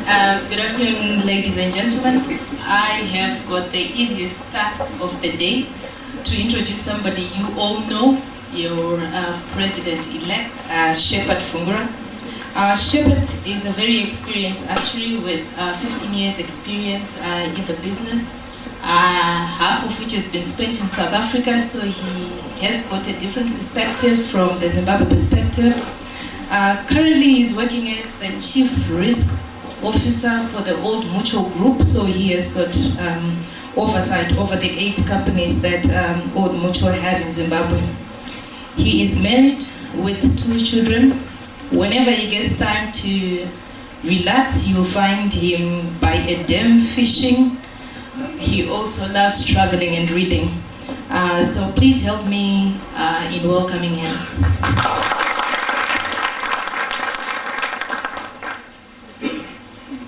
Good afternoon, ladies and gentlemen. I have got the easiest task of the day to introduce somebody you all know, your president-elect, Shepherd Fungura. Shepherd is a very experienced actuary with 15 years experience in the business, half of which has been spent in South Africa, so he has got a different perspective from the Zimbabwe perspective. Currently he's working as the Chief Risk Officer for the Old Mutual Group, so he has got oversight over the 8 companies that Old Mutual have in Zimbabwe. He is married with 2 children. Whenever he gets time to relax, you'll find him by a dam fishing. He also loves traveling and reading. So please help me in welcoming him.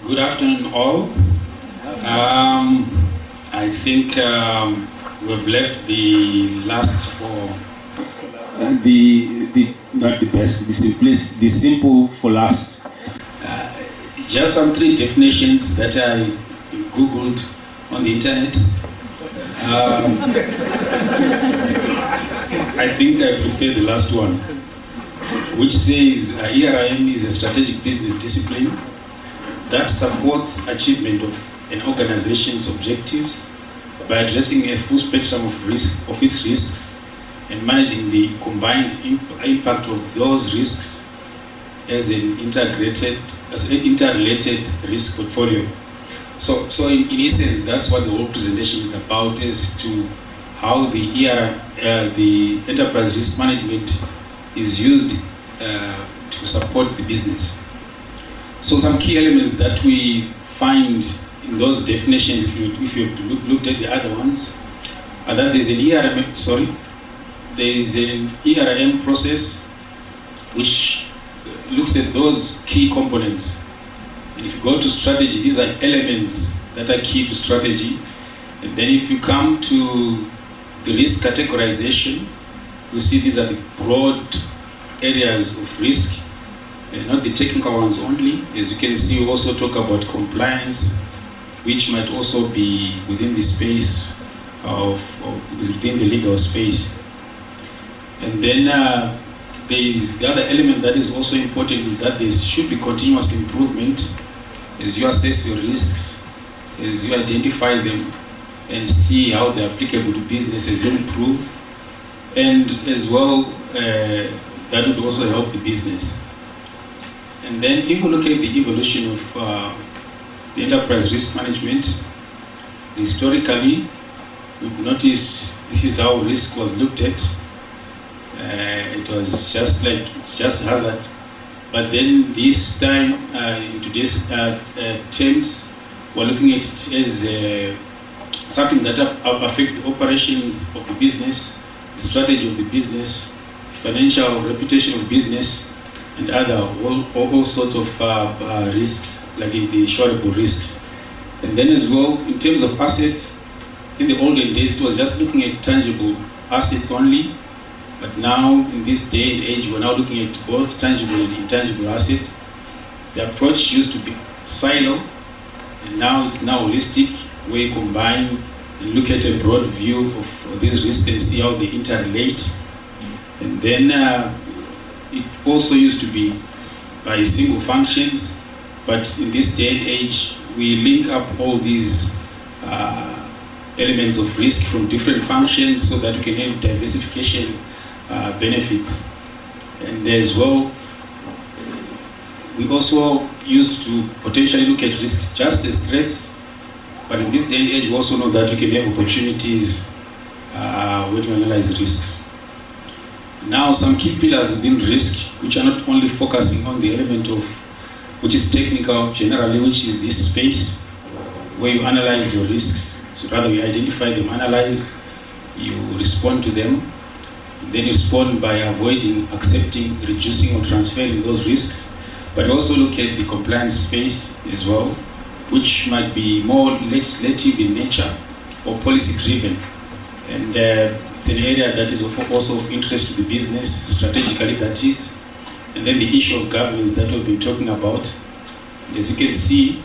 Good afternoon, all. I think we've left the last for not the best, the simple for last. Just some 3 definitions that I googled on the internet. I think I prefer the last one, which says ERIM is a strategic business discipline that supports achievement of an organization's objectives by addressing a full spectrum of its risks and managing the combined impact of those risks as an interrelated risk portfolio. So in essence, that's what the whole presentation is about, as to how the enterprise risk management is used to support the business. So some key elements that we find in those definitions, if you looked at the other ones, are that there's an ERM process which looks at those key components. And if you go to strategy, these are elements that are key to strategy. And then if you come to the risk categorization, you see these are the broad areas of risk, not the technical ones only. As you can see, we also talk about compliance, which might also be within the space within the legal space. And then there is the other element that is also important, is that there should be continuous improvement as you assess your risks, as you identify them and see how they're applicable to business as you improve. And as well, that would also help the business. And then if you look at the evolution of the enterprise risk management, historically, we've noticed this is how risk was looked at. It was just like, it's just hazard. But then this time, in today's terms, we're looking at it as something that affects the operations of the business, the strategy of the business, financial reputation of business, and all sorts of risks, like in the insurable risks. And then as well, in terms of assets, in the olden days, it was just looking at tangible assets only. But now, in this day and age, we're now looking at both tangible and intangible assets. The approach used to be silo, and now it's holistic, where you combine and look at a broad view of these risks and see how they interrelate. And then it also used to be by single functions, but in this day and age, we link up all these elements of risk from different functions so that we can have diversification benefits. And as well, we also used to potentially look at risk just as threats, but in this day and age, we also know that we can have opportunities when we analyze risks. Now, some key pillars within risk, which are not only focusing on the element of, which is technical generally, which is this space where you analyze your risks. So rather, you identify them, analyze, you respond to them, and then you respond by avoiding, accepting, reducing, or transferring those risks. But also look at the compliance space as well, which might be more legislative in nature or policy driven. And it's an area that is also of interest to the business, strategically that is. And then the issue of governance that we've been talking about. As you can see,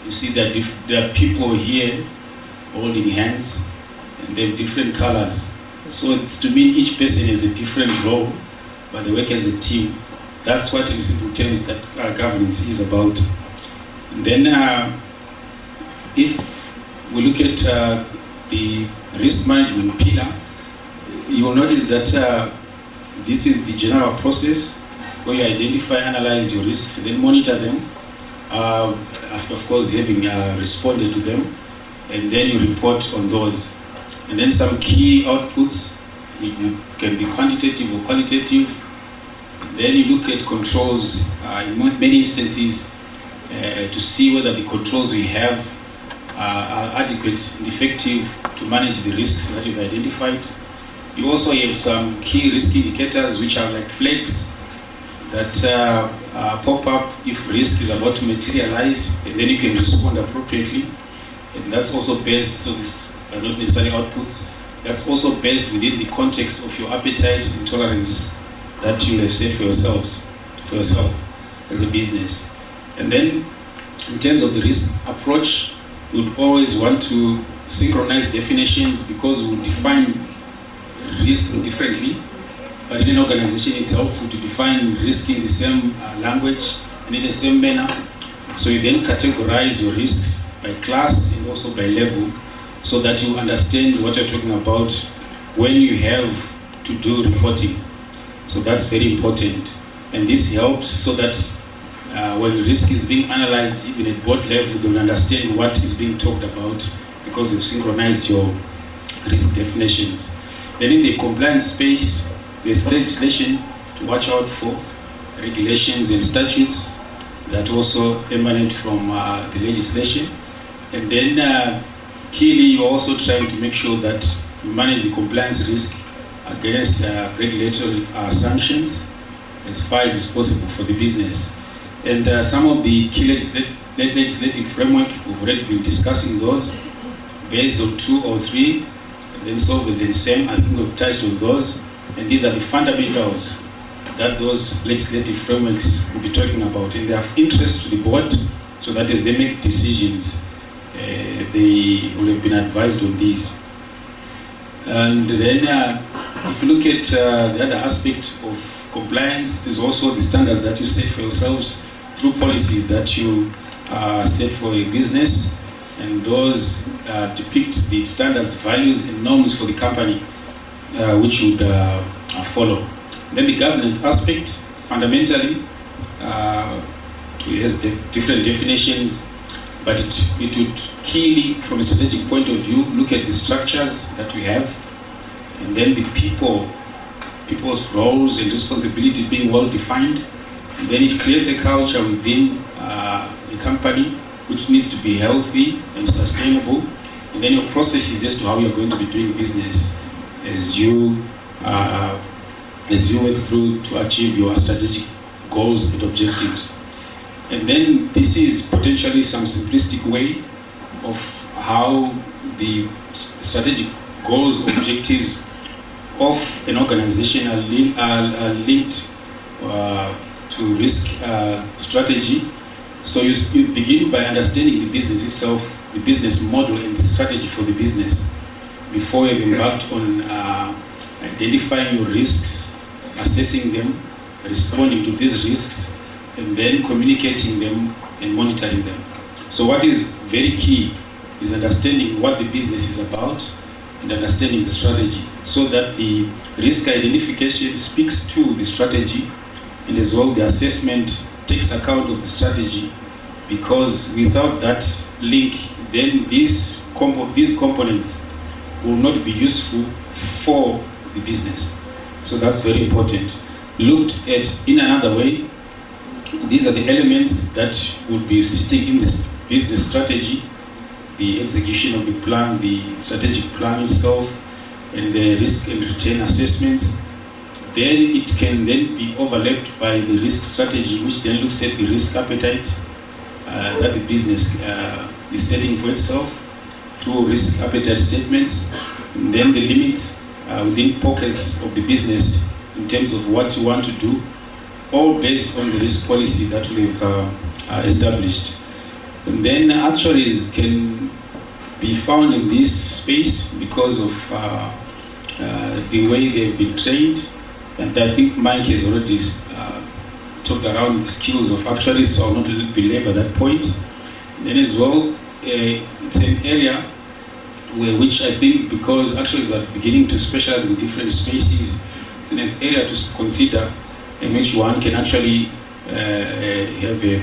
you see that there are people here holding hands, and they have different colors. So it's to mean each person has a different role, but they work as a team. That's what in simple terms that governance is about. And then if we look at the risk management pillar, you will notice that this is the general process where you identify, analyze your risks, then monitor them, after of course having responded to them, and then you report on those. And then some key outputs, it can be quantitative or qualitative. Then you look at controls in many instances to see whether the controls we have are adequate and effective to manage the risks that you've identified. You also have some key risk indicators which are like flags that pop up if risk is about to materialize, and then you can respond appropriately. And that's also based, so these are not necessarily outputs, that's also based within the context of your appetite and tolerance that you have set for yourself as a business. And then in terms of the risk approach, we would always want to synchronize definitions, because we define risk differently, but in an organization it's helpful to define risk in the same language and in the same manner. So you then categorize your risks by class and also by level, so that you understand what you're talking about when you have to do reporting. So that's very important, and this helps so that when risk is being analyzed, even at board level, they'll understand what is being talked about, because you've synchronized your risk definitions. Then in the compliance space, there's legislation to watch out for, regulations and statutes that also emanate from the legislation. And then keyly, you're also trying to make sure that you manage the compliance risk against regulatory sanctions as far as is possible for the business. And some of the key legislative framework, we've already been discussing those, based on 2 or 3, and then solvents and SEM, I think we've touched on those. And these are the fundamentals that those legislative frameworks will be talking about, and they have interest to the board, so that as they make decisions, they will have been advised on these. And then if you look at the other aspect of compliance, there's also the standards that you set for yourselves through policies that you set for a business, and those depict the standards, values and norms for the company which would follow. Then the governance aspect, fundamentally, has different definitions, but it would keyly, from a strategic point of view, look at the structures that we have, and then the people's roles and responsibility being well defined. And then it creates a culture within a company which needs to be healthy and sustainable. And then your processes as to how you're going to be doing business as you work through to achieve your strategic goals and objectives. And then this is potentially some simplistic way of how the strategic goals, objectives of an organization are linked to risk strategy. So you begin by understanding the business itself, the business model and the strategy for the business, before you have embarked on identifying your risks, assessing them, responding to these risks, and then communicating them and monitoring them. So what is very key is understanding what the business is about and understanding the strategy, so that the risk identification speaks to the strategy, and as well the assessment takes account of the strategy, because without that link, then these components will not be useful for the business. So that's very important. Looked at in another way, these are the elements that would be sitting in this business strategy: the execution of the plan, the strategic plan itself, and the risk and return assessments. Then it can then be overlapped by the risk strategy, which then looks at the risk appetite that the business is setting for itself through risk appetite statements, and then the limits within pockets of the business in terms of what you want to do, all based on the risk policy that we have established. And then actuaries can be found in this space because of the way they've been trained. And I think Mike has already talked around the skills of actuaries, so I'll not belabor that point. Then as well, it's an area which I think, because actuaries are beginning to specialize in different spaces, it's an area to consider in which one can actually have a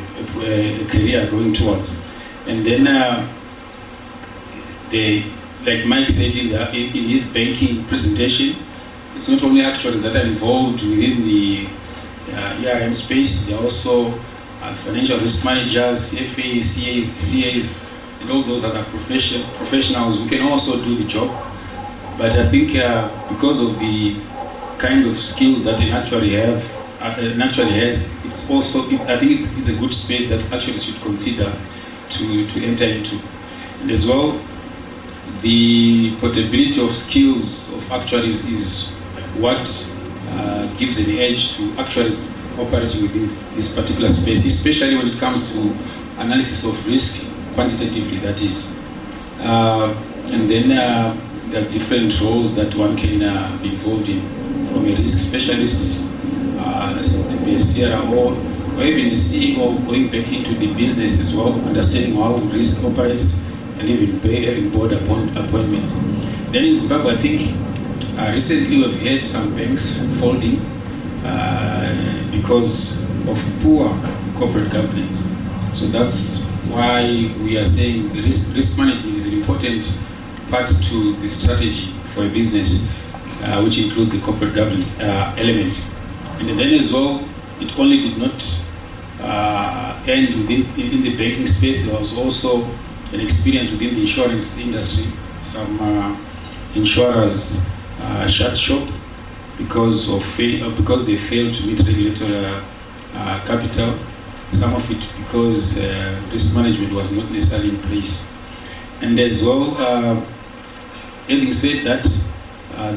career going towards. And then like Mike said in his banking presentation, it's not only actuaries that are involved within the ERM space, there are also financial risk managers, FAs, CAs, and all those other professionals who can also do the job. But I think because of the kind of skills that an actuary has, it's also, I think it's a good space that actuaries should consider to enter into. And as well, the portability of skills of actuaries is what gives an edge to actuaries operating within this particular space, especially when it comes to analysis of risk, quantitatively that is. And then there are different roles that one can be involved in, from a risk specialist to be a CRO, or even a CEO, going back into the business as well, understanding how risk operates, and even having board appointments. Then in Zimbabwe, I think recently we've had some banks folding because of poor corporate governance. So that's why we are saying the risk management is an important part to the strategy for a business, which includes the corporate governance element. And then as well, it only did not end in the banking space. There was also an experience within the insurance industry. Some insurers shut shop because they failed to meet regulatory capital. Some of it because risk management was not necessarily in place. And as well, having said that,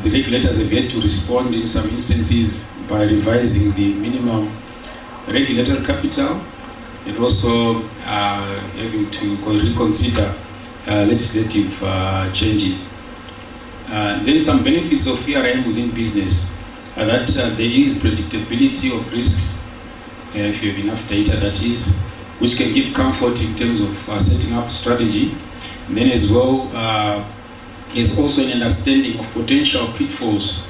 the regulators have had to respond in some instances by revising the minimum regulatory capital, and also having to reconsider legislative changes. Then some benefits of ERM within business are that there is predictability of risks, if you have enough data, that is, which can give comfort in terms of setting up strategy. And then as well, there's also an understanding of potential pitfalls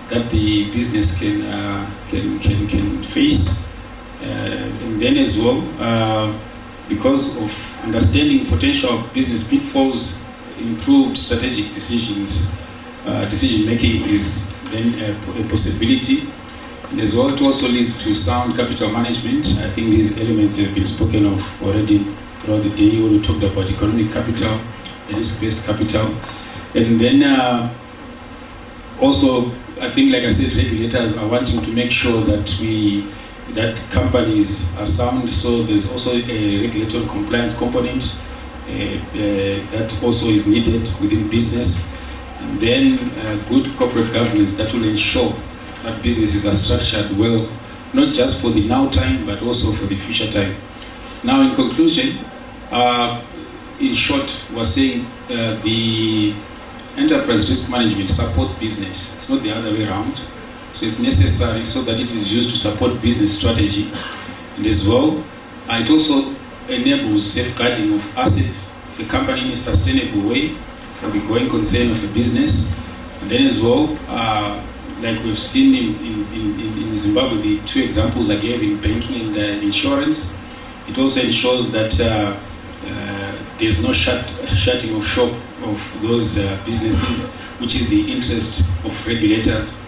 that the business can face. And then as well, because of understanding potential business pitfalls, improved strategic decision making is then a possibility. And as well, it also leads to sound capital management. I think these elements have been spoken of already throughout the day when we talked about economic capital, risk-based capital. And then also, I think, like I said, regulators are wanting to make sure that companies are sound, so there's also a regulatory compliance component that also is needed within business. And then good corporate governance that will ensure that businesses are structured well, not just for the now time, but also for the future time. Now, in conclusion, in short, we're saying the enterprise risk management supports business. It's not the other way around. So it's necessary so that it is used to support business strategy. And as well, it also enables safeguarding of assets of a company in a sustainable way for the going concern of a business. And then as well, like we've seen in Zimbabwe, the two examples I gave in banking and insurance, it also ensures that there's no shutting of shop of those businesses, which is the interest of regulators.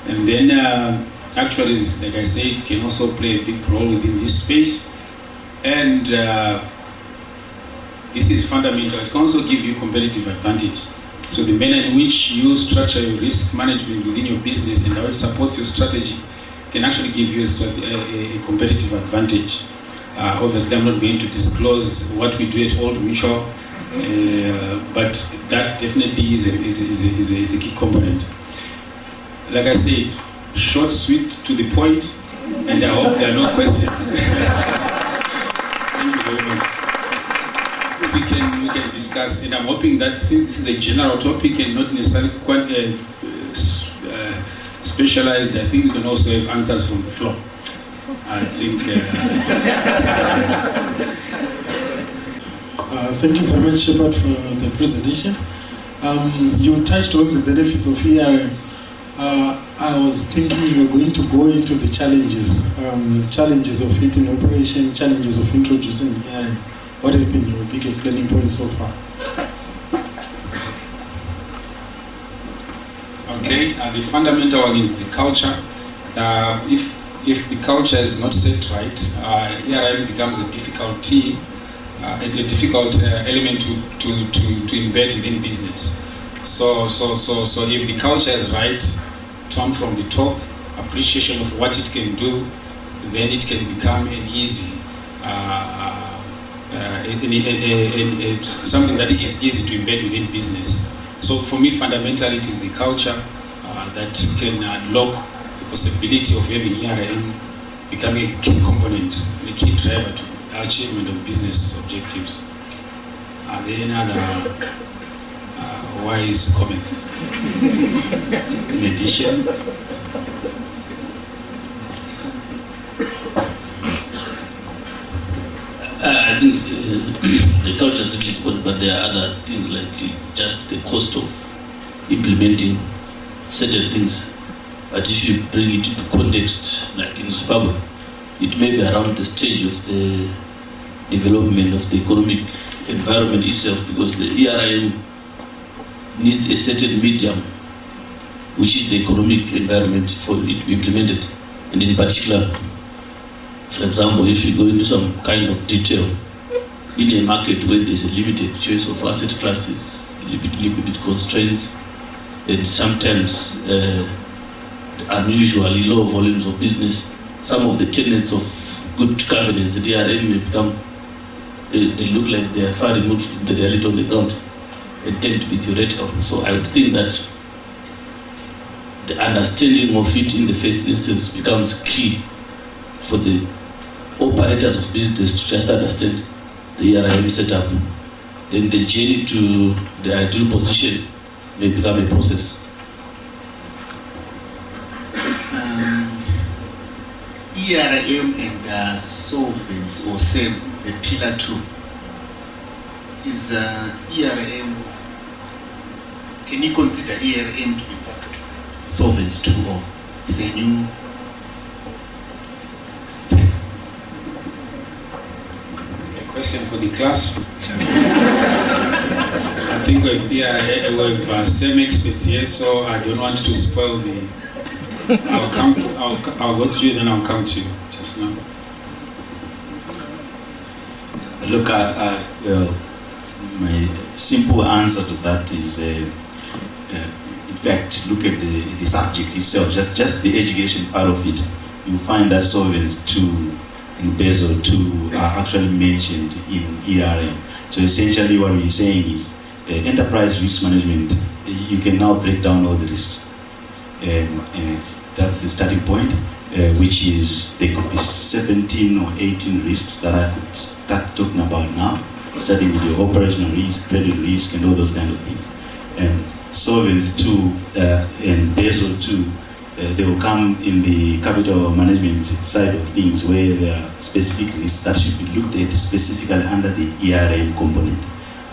And then actuaries, like I said, can also play a big role within this space. And this is fundamental. It can also give you competitive advantage. So the manner in which you structure your risk management within your business and how it supports your strategy can actually give you a competitive advantage. Obviously, I'm not going to disclose what we do at Old Mutual, but that definitely is a key component. Like I said, short, sweet, to the point, and I hope there are no questions. we can discuss, and I'm hoping that since this is a general topic and not necessarily quite specialized, I think we can also have answers from the floor. I think. Thank you very much, Shepard, for the presentation. You touched on the benefits of ERM. I was thinking you were going to go into the challenges of it in operation, challenges of introducing ERM. What have been your biggest learning points so far? Okay, the fundamental one is the culture. If the culture is not set right, ERM becomes a difficult element to embed within business. So if the culture is right, turn from the top, appreciation of what it can do, then it can become an easy, something that is easy to embed within business. So for me, fundamentally, it is the culture that can unlock the possibility of having ERM becoming a key component and a key driver to the achievement of business objectives. Are there any other wise comments? In addition, I think the culture is really important, but there are other things like just the cost of implementing certain things. But if you bring it into context, like in Zimbabwe, it may be around the stage of the development of the economic environment itself, because the ERM needs a certain medium, which is the economic environment for it to be implemented. And in particular, for example, if you go into some kind of detail in a market where there's a limited choice of asset classes, liquidity constraints, and sometimes unusually low volumes of business, some of the tenets of good governance at ERM may become, they look like they are far removed from the reality on the ground and tend to be theoretical. So I would think that the understanding of it in the first instance becomes key for the operators of business to just understand the ERM setup. Then the journey to the ideal position may become a process. ERM and solvents, or SEM, the pillar 2, is ERM, can you consider ERM to be part of solvents 2, or is a new space? A question for the class. I think we've same experts here, so I don't want to spoil the. I'll go to you, then I'll come to you just now. Look, my simple answer to that is, in fact, look at the subject itself, just the education part of it. You find that solvents 2 and Basel 2 are actually mentioned in ERM. So essentially what we're saying is enterprise risk management, you can now break down all the risks. That's the starting point, which is there could be 17 or 18 risks that I could start talking about now, starting with your operational risk, credit risk, and all those kind of things. And Solvency 2 and Basel 2, they will come in the capital management side of things, where there are specific risks that should be looked at specifically under the ERM component.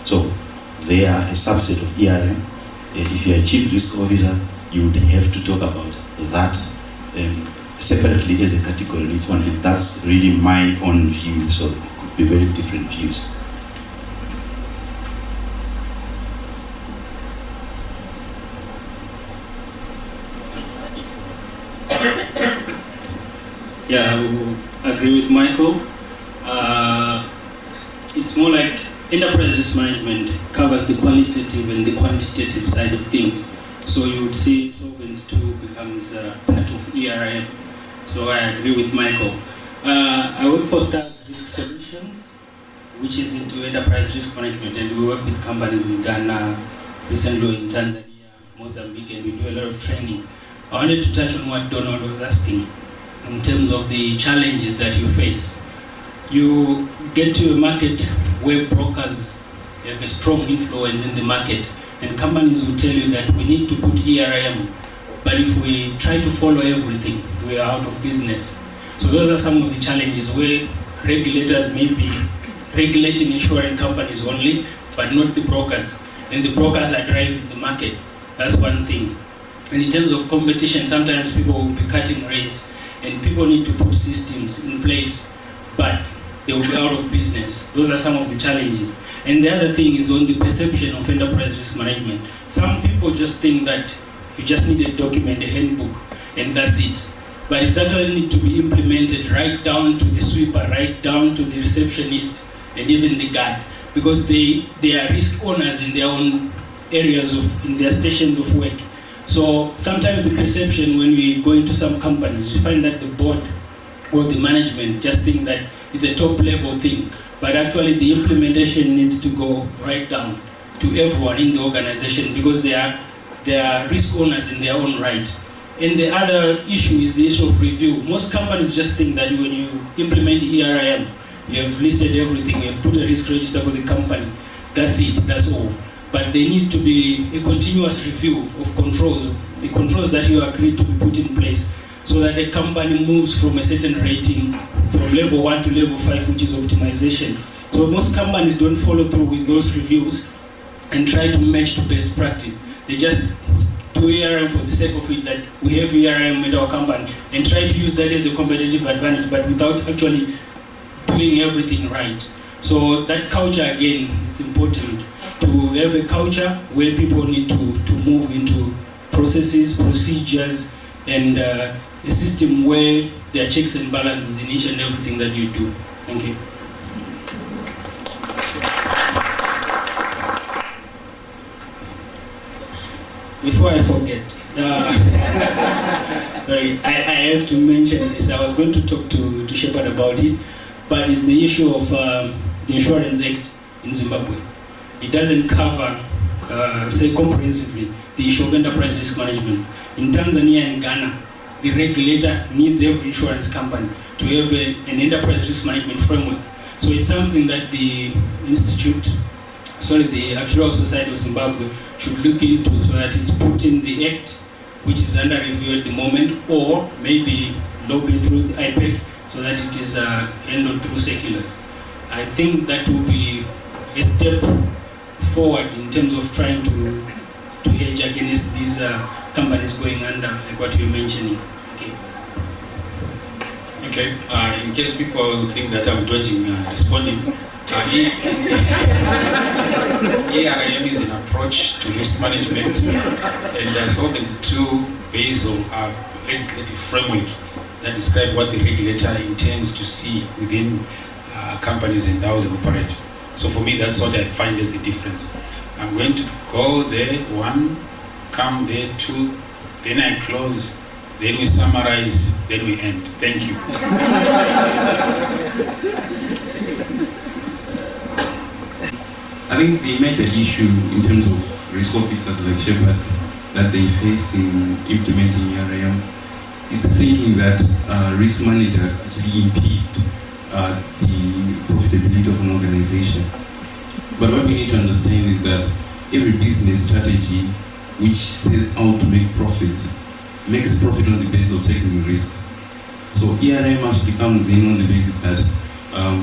So they are a subset of ERM. If you're a chief risk officer, you would have to talk about that separately as a category on its own, and that's really my own view, so it could be very different views. Yeah, I will agree with Michael. It's more like enterprise risk management covers the qualitative and the quantitative side of things. So you would see Solvency 2 becomes part of ERM. So I agree with Michael. I work for Stars Risk Solutions, which is into enterprise risk management, and we work with companies in Ghana, recently in Tanzania, Mozambique, and we do a lot of training. I wanted to touch on what Donald was asking in terms of the challenges that you face. You get to a market where brokers have a strong influence in the market. And companies will tell you that we need to put ERM, but if we try to follow everything, we are out of business. So those are some of the challenges where regulators may be regulating insurance companies only, but not the brokers. And the brokers are driving the market. That's one thing. And in terms of competition, sometimes people will be cutting rates, and people need to put systems in place, but they will be out of business. Those are some of the challenges. And the other thing is on the perception of enterprise risk management. Some people just think that you just need a document, a handbook, and that's it. But it actually needs to be implemented right down to the sweeper, right down to the receptionist, and even the guard, because they are risk owners in their own areas in their stations of work. So sometimes the perception when we go into some companies, you find that the board or the management just think that it's a top level thing. But actually the implementation needs to go right down to everyone in the organization, because they are risk owners in their own right. And the other issue is the issue of review. Most companies just think that when you implement ERM, you have listed everything, you have put a risk register for the company. That's it, that's all. But there needs to be a continuous review of controls, the controls that you agreed to be put in place, so that the company moves from a certain rating from level 1 to level 5, which is optimization. So most companies don't follow through with those reviews and try to match to best practice. They just do ERM for the sake of it, that we have ERM with our company, and try to use that as a competitive advantage, but without actually doing everything right. So that culture, again, it's important to have a culture where people need to move into processes, procedures, and a system where there are checks and balances in each and everything that you do. Thank you. Before I forget, sorry, I have to mention this. I was going to talk to Shepard about it, but it's the issue of the Insurance Act in Zimbabwe. It doesn't cover, say comprehensively, the issue of enterprise risk management. In Tanzania and Ghana, the regulator needs every insurance company to have an enterprise risk management framework. So it's something that the the Actuarial Society of Zimbabwe should look into, so that it's put in the act, which is under review at the moment, or maybe lobby through the IPEC, so that it is handled through circulars. I think that will be a step forward in terms of trying to hedge against these companies going under, like what you're mentioning. Okay, in case people think that I'm dodging responding, ERM is an approach to risk management, and Solvency II based on a legislative framework that describes what the regulator intends to see within companies and how they operate. So for me, that's what I find as the difference. I'm going to go there, 1, come there, 2, then I close, then we summarize, then we end. Thank you. I think the major issue in terms of risk officers like Shepard that they face in implementing ERM is the thinking that risk managers actually impede the profitability of an organization. But what we need to understand is that every business strategy which sets out to make profits makes profit on the basis of taking risks. So ERM actually comes in on the basis that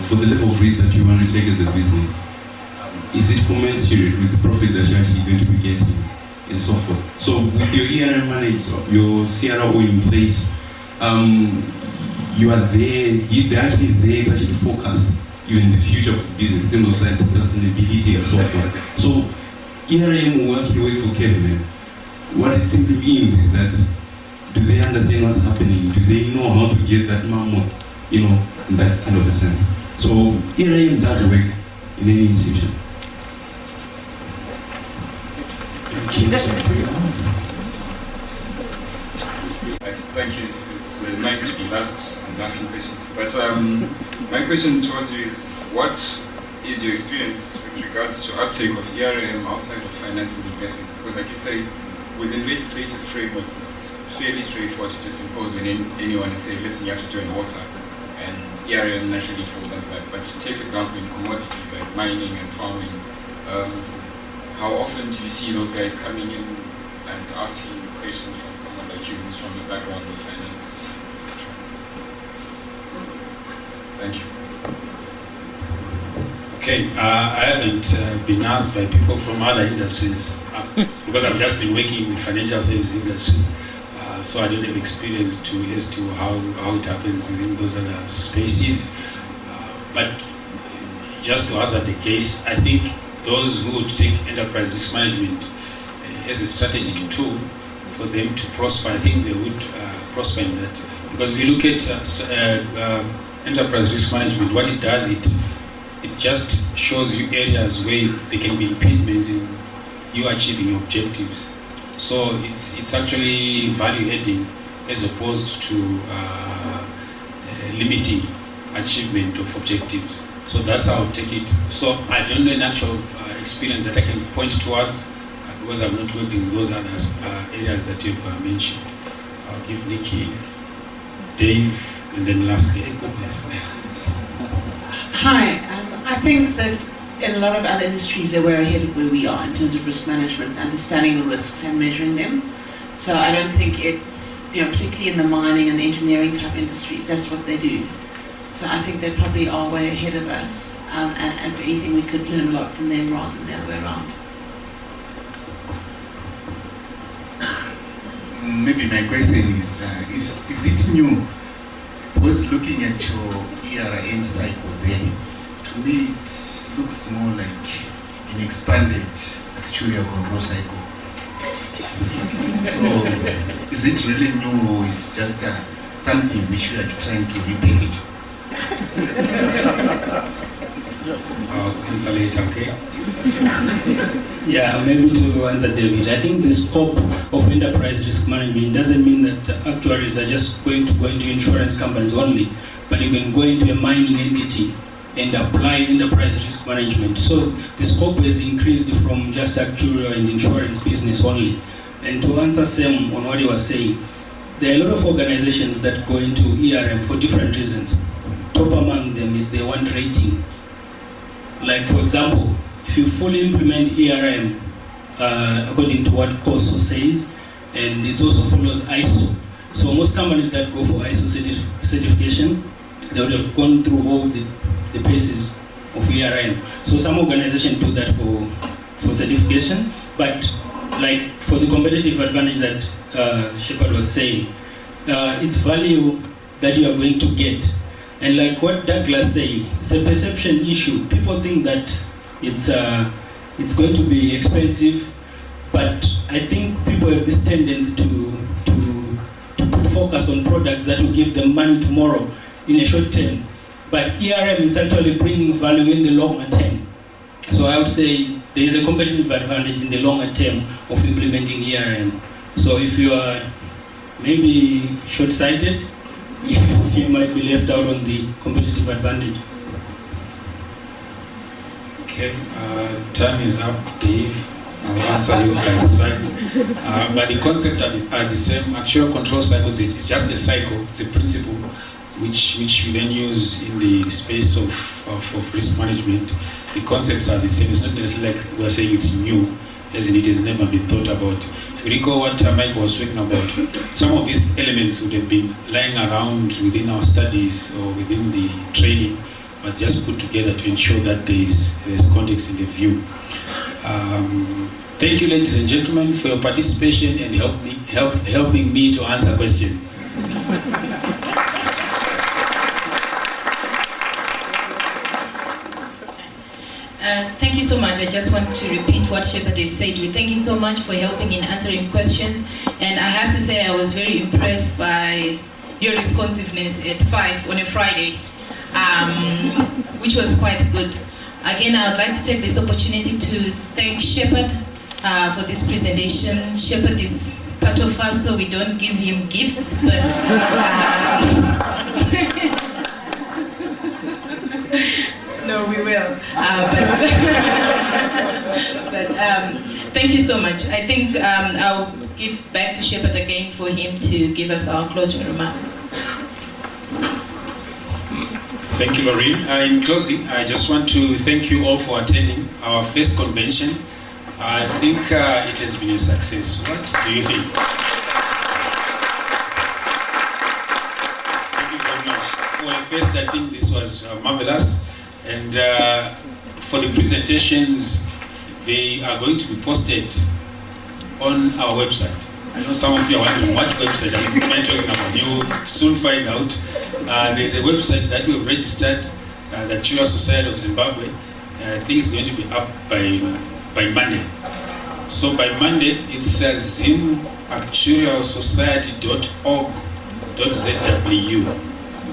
for the level of risk that you want to take as a business, is it commensurate with the profit that you're actually going to be getting, and so forth. So with your ERM manager, your CRO in place, you are there, they're actually there to actually focus you in the future of the business in terms of sustainability and so forth. So ERM will actually work for cavemen. What it simply means is that, do they understand what's happening? Do they know how to get that mammoth, in that kind of a sense? So ERM does work in any institution. Thank you. It's nice to be last and asking questions. But my question towards you is, what is your experience with regards to uptake of ERM outside of finance and investment? Because like you say, within legislative frameworks, it's fairly straightforward to just impose on anyone and say, listen, you have to join WASA, and ERM naturally falls under that. But take, for example, in commodities like mining and farming, how often do you see those guys coming in and asking questions from someone like you who's from the background of finance? Thank you. Okay, I haven't been asked by people from other industries because I've just been working in the financial services industry, so I don't have experience as to how it happens within those other spaces. But just to answer the case, I think those who would take enterprise risk management as a strategic tool for them to prosper, I think they would prosper in that. Because if you look at enterprise risk management, what it does, it just shows you areas where there can be impediments in you achieving your objectives. So it's actually value adding as opposed to limiting achievement of objectives. So that's how I take it. So I don't know an actual experience that I can point towards because I've not worked in those other areas that you've mentioned. I'll give Nikki, Dave, and then lastly, Hi, I think that in a lot of other industries that we're ahead of where we are in terms of risk management, understanding the risks and measuring them. So I don't think it's, particularly in the mining and the engineering type industries, that's what they do. So I think they probably are way ahead of us, and for anything we could learn a lot from them rather than the other way around. Maybe my question is it new? Because looking at your ERM cycle there, to me it looks more like an expanded actuarial control cycle. So is it really new, or is just something which we are trying to repackage? Answer later, okay? Yeah, maybe to answer David, I think the scope of enterprise risk management doesn't mean that actuaries are just going to go into insurance companies only, but you can go into a mining entity and apply enterprise risk management. So the scope has increased from just actuarial and insurance business only. And to answer Sam on what he was saying, there are a lot of organizations that go into ERM for different reasons. Top among them is they want rating. Like for example, if you fully implement ERM according to what COSO says, and it also follows ISO. So most companies that go for ISO certification, they would have gone through all the paces of ERM. So some organizations do that for certification, but like for the competitive advantage that Shepard was saying, it's value that you are going to get. And like what Douglas said, it's a perception issue. People think that it's going to be expensive, but I think people have this tendency to put focus on products that will give them money tomorrow in a short term. But ERM is actually bringing value in the longer term. So I would say there is a competitive advantage in the longer term of implementing ERM. So if you are maybe short-sighted, you might be left out on the competitive advantage. Okay, time is up, Dave. I'll answer you by the side. But the concept are the same. Actual control cycles, it's just a cycle, it's a principle which we then use in the space of risk management. The concepts are the same. It's not necessarily like we're saying it's new, as in it has never been thought about. If you recall what Mike was talking about, some of these elements would have been lying around within our studies or within the training, but just put together to ensure that there's context in the view. Thank you, ladies and gentlemen, for your participation and helping me to answer questions. Thank you so much. I just want to repeat what Shepard has said. We thank you so much for helping in answering questions. And I have to say I was very impressed by your responsiveness at 5 on a Friday, which was quite good. Again, I would like to take this opportunity to thank Shepard for this presentation. Shepard is part of us, so we don't give him gifts, but no, we will. But thank you so much. I think I'll give back to Shepard again for him to give us our closing remarks. Thank you, Lorraine. In closing, I just want to thank you all for attending our first convention. I think it has been a success. What do you think? Thank you very much. For the first, I think this was marvelous. And for the presentations, they are going to be posted on our website. I know some of you are wondering what website I'm talking about. You will soon find out. There's a website that we've registered, the Actuarial Society of Zimbabwe. I think it's going to be up by Monday. So by Monday, it's zimbactuarialsociety.org.zw.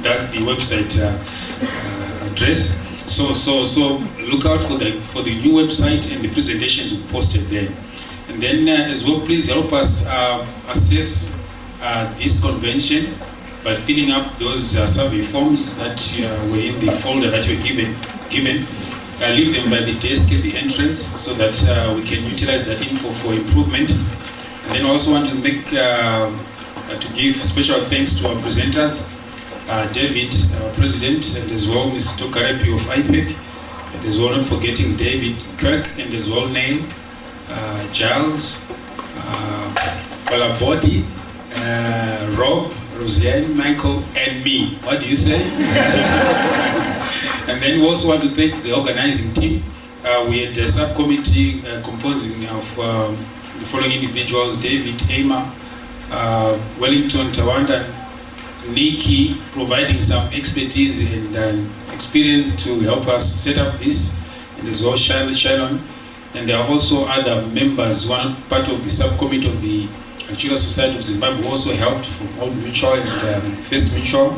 That's the website address. So look out for the new website, and the presentations will be posted there. And then as well, please help us assess this convention by filling up those survey forms that were in the folder that you were given. Leave them by the desk at the entrance so that we can utilize that info for improvement. And then I also want to to give special thanks to our presenters, David, our president, and as well Mr. Karepi of IPEC, and as well not forgetting David Kirk, and as well Neil, Giles, Balabodi, Rob, Rosiane, Michael, and me. What do you say? And then we also want to thank the organizing team. We had a subcommittee composing of the following individuals: David Ama, Wellington Tawanda, Nikki, providing some expertise and experience to help us set up this, and as well Sharon. And there are also other members, one part of the subcommittee of the Actuarial Society of Zimbabwe who also helped from Old Mutual and First Mutual,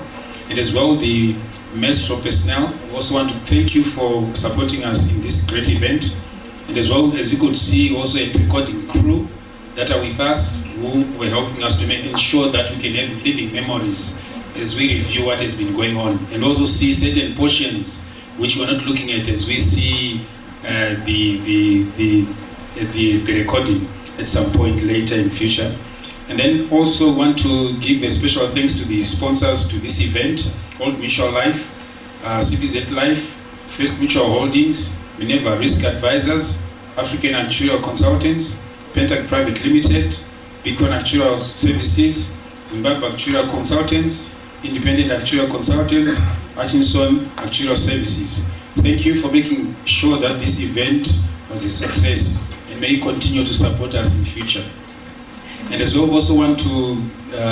and as well the Maestro personnel. We also want to thank you for supporting us in this great event. And as well, as you could see, also a recording crew that are with us who were helping us to ensure that we can have living memories as we review what has been going on, and also see certain portions which we're not looking at as we see the recording at some point later in future. And then also want to give a special thanks to the sponsors to this event: Old Mutual Life, CBZ Life, First Mutual Holdings, Minerva Risk Advisors, African Actuarial Consultants, Pentag Private Limited, Beacon Actuarial Services, Zimbabwe Actuarial Consultants, Independent Actuarial Consultants, Hutchinson Actuarial Services. Thank you for making sure that this event was a success, and may you continue to support us in the future. And as well, we also want to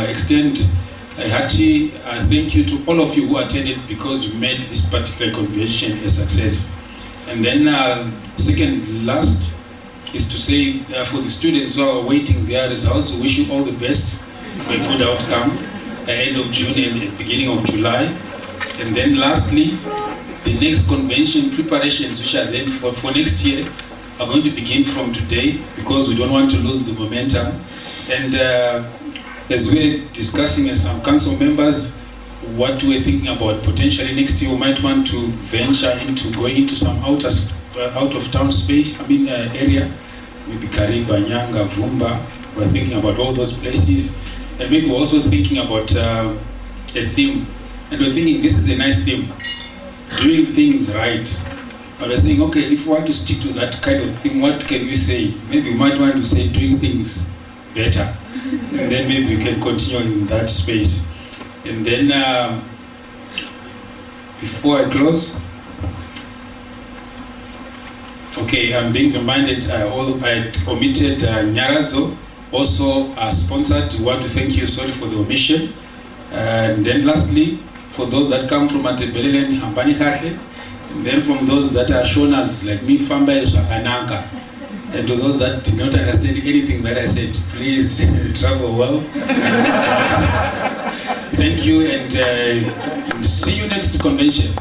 extend a hearty thank you to all of you who attended, because you made this particular convention a success. And then second last is to say for the students who are awaiting their results, we wish you all the best for a good outcome at the end of June and the beginning of July. And then lastly, the next convention preparations, which are then for next year, are going to begin from today, because we don't want to lose the momentum. And as we're discussing as some council members what we're thinking about potentially next year, we might want to venture into going into some out of town space, area, maybe Kariba, Nyanga, Vumba. We're thinking about all those places, and maybe we're also thinking about a theme. And we're thinking this is a nice theme, doing things right. But we're saying, okay, if we want to stick to that kind of thing, what can we say? Maybe we might want to say doing things better, and then maybe we can continue in that space. And then before I close, okay, I'm being reminded I had omitted Nyarazo, also sponsored. We want to thank you, sorry for the omission. And then lastly, for those that come from Atebelele and Hambani Kahle, and then from those that are shown as like me, Famba Shakananga. And to those that did not understand anything that I said, please travel well. Thank you, and see you next convention.